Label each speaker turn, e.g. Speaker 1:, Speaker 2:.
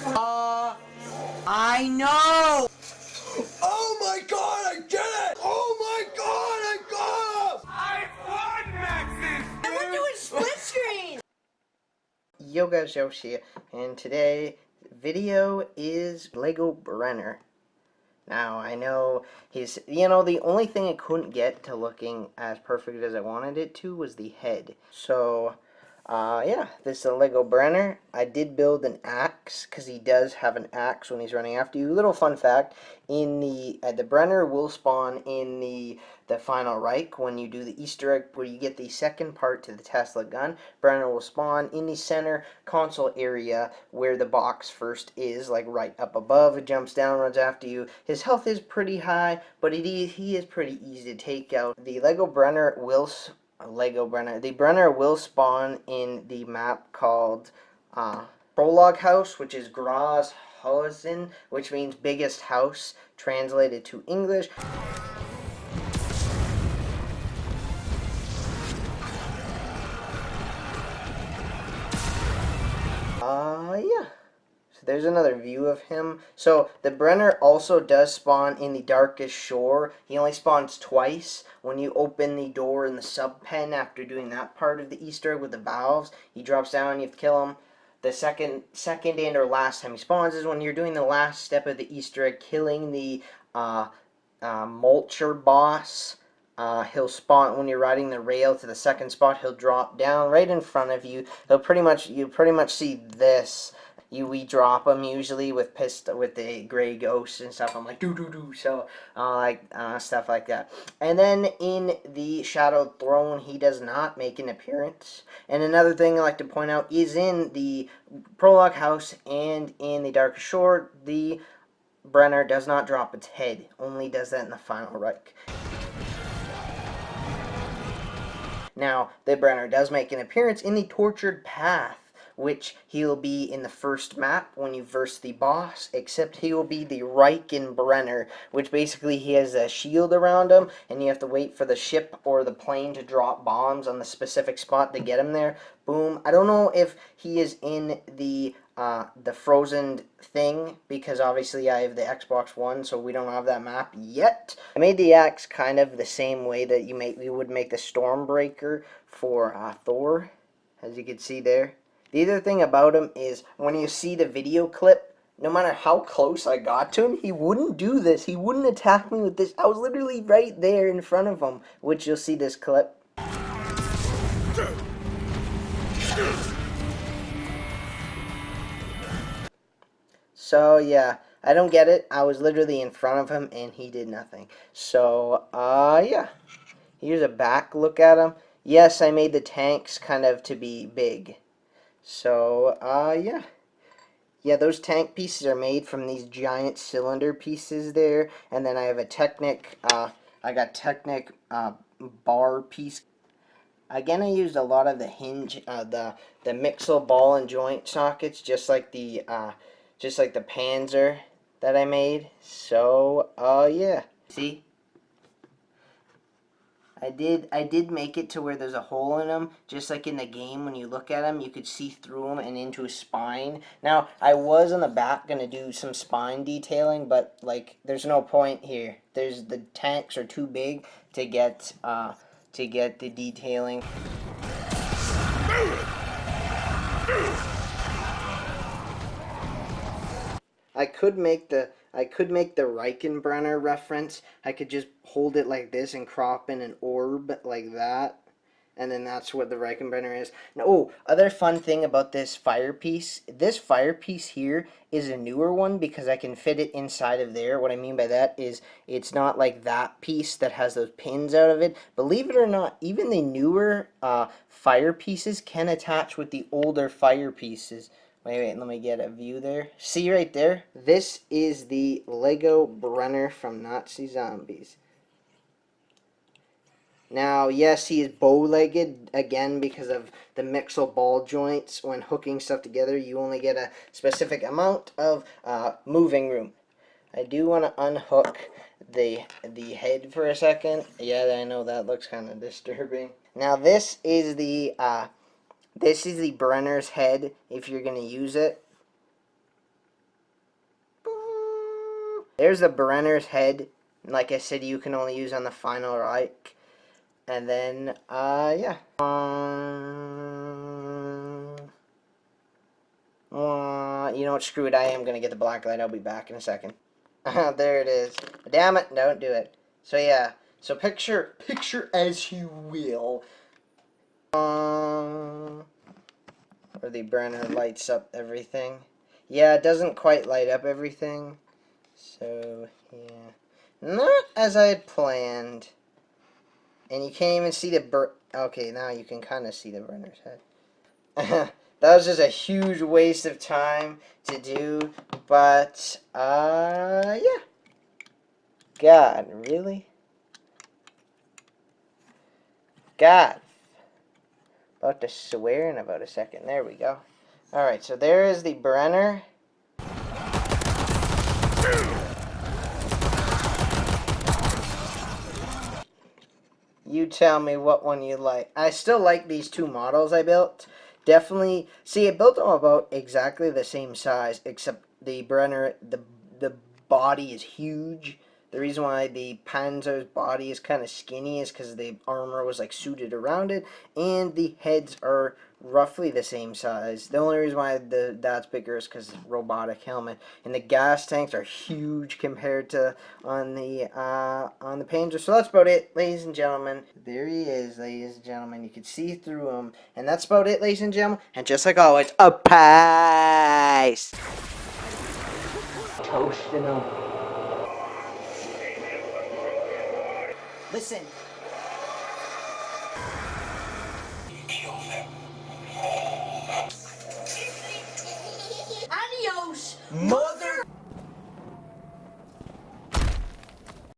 Speaker 1: I know!
Speaker 2: Oh my god, I did it! Oh my god, I got him!
Speaker 1: I won, Maxis! And we're doing split screen!
Speaker 3: Yo guys, Yoshi here, and today video is Lego Brenner. Now I know the only thing I couldn't get to looking as perfect as I wanted it to was the head. So yeah, this is a Lego Brenner. I did build an axe because he does have an axe when he's running after you. Little fun fact: in the Brenner will spawn in the final Reich when you do the Easter egg where you get the second part to the Tesla gun. Brenner will spawn in the center console area where the box first is, like right up above. It jumps down, runs after you. His health is pretty high, but he is pretty easy to take out. The Brenner will spawn in the map called Prologue House, which is Großhausen, which means biggest house, translated to English. Yeah. So there's another view of him. So the Brenner also does spawn in the Darkest Shore. He only spawns twice. When you open the door in the sub pen after doing that part of the Easter egg with the valves, he drops down, you have to kill him. The second and or last time he spawns is when you're doing the last step of the Easter egg, killing the Mulcher boss. He'll spawn when you're riding the rail to the second spot. He'll drop down right in front of you. You pretty much see this. We drop him usually with the gray ghosts and stuff. I'm like do. So stuff like that. And then in the Shadowed Throne, he does not make an appearance. And another thing I like to point out is in the Prologue House and in the Darkest Shore, the Brenner does not drop its head. Only does that in the final Reich. Now, the Brenner does make an appearance in the Tortured Path, which he'll be in the first map when you verse the boss, except he will be the Reichen Brenner, which basically he has a shield around him, and you have to wait for the ship or the plane to drop bombs on the specific spot to get him there. Boom. I don't know if he is in the frozen thing, because obviously I have the Xbox One, so we don't have that map yet. I made the axe kind of the same way that you would make the Stormbreaker for Thor, as you can see there. The other thing about him is when you see the video clip, no matter how close I got to him, he wouldn't do this. He wouldn't attack me with this. I was literally right there in front of him, which you'll see this clip. So yeah, I don't get it. I was literally in front of him and he did nothing. So yeah, here's a back look at him. Yes, I made the tanks kind of to be big. So yeah, those tank pieces are made from these giant cylinder pieces there, and then I have a Technic. I got Technic bar piece. Again, I used a lot of the hinge, the Mixel ball and joint sockets, just like the Panzer that I made. So yeah, see, I did make it to where there's a hole in them, just like in the game. When you look at them, you could see through them and into a spine. Now, I was on the back gonna do some spine detailing, but like, there's no point here. The tanks are too big to get the detailing. I could make the Reichenbrenner reference. I could just hold it like this and crop in an orb like that. And then that's what the Reichenbrenner is. Now, oh, other fun thing about this fire piece. This fire piece here is a newer one because I can fit it inside of there. What I mean by that is it's not like that piece that has those pins out of it. Believe it or not, even the newer fire pieces can attach with the older fire pieces. Wait, let me get a view there. See right there? This is the Lego Brenner from Nazi Zombies. Now, yes, he is bow-legged, again, because of the Mixel ball joints. When hooking stuff together, you only get a specific amount of moving room. I do want to unhook the head for a second. Yeah, I know that looks kind of disturbing. Now, this is the Brenner's head, if you're going to use it. There's the Brenner's head. Like I said, you can only use on the final Reich. And then, yeah. You know what? Screw it. I am going to get the black light. I'll be back in a second. There it is. Damn it. Don't do it. So, yeah. So, picture as you will. Where the Brenner lights up everything. Yeah, it doesn't quite light up everything. So, yeah. Not as I had planned. And you can't even see the okay, now you can kind of see the Brenner's head. That was just a huge waste of time to do. But, yeah. God, really? God. About to swear in about a second. There we go. Alright, so there is the Brenner. You tell me what one you like. I still like these two models I built. Definitely. See, I built them about exactly the same size, except the Brenner, the body is huge. The reason why the Panzer's body is kind of skinny is because the armor was like suited around it, and the heads are roughly the same size. The only reason why that's bigger is because robotic helmet, and the gas tanks are huge compared to on the Panzer. So that's about it, ladies and gentlemen. There he is, ladies and gentlemen. You can see through him, and that's about it, ladies and gentlemen. And just like always, a pice. Toasting them. Listen.
Speaker 1: Adios.
Speaker 2: Mother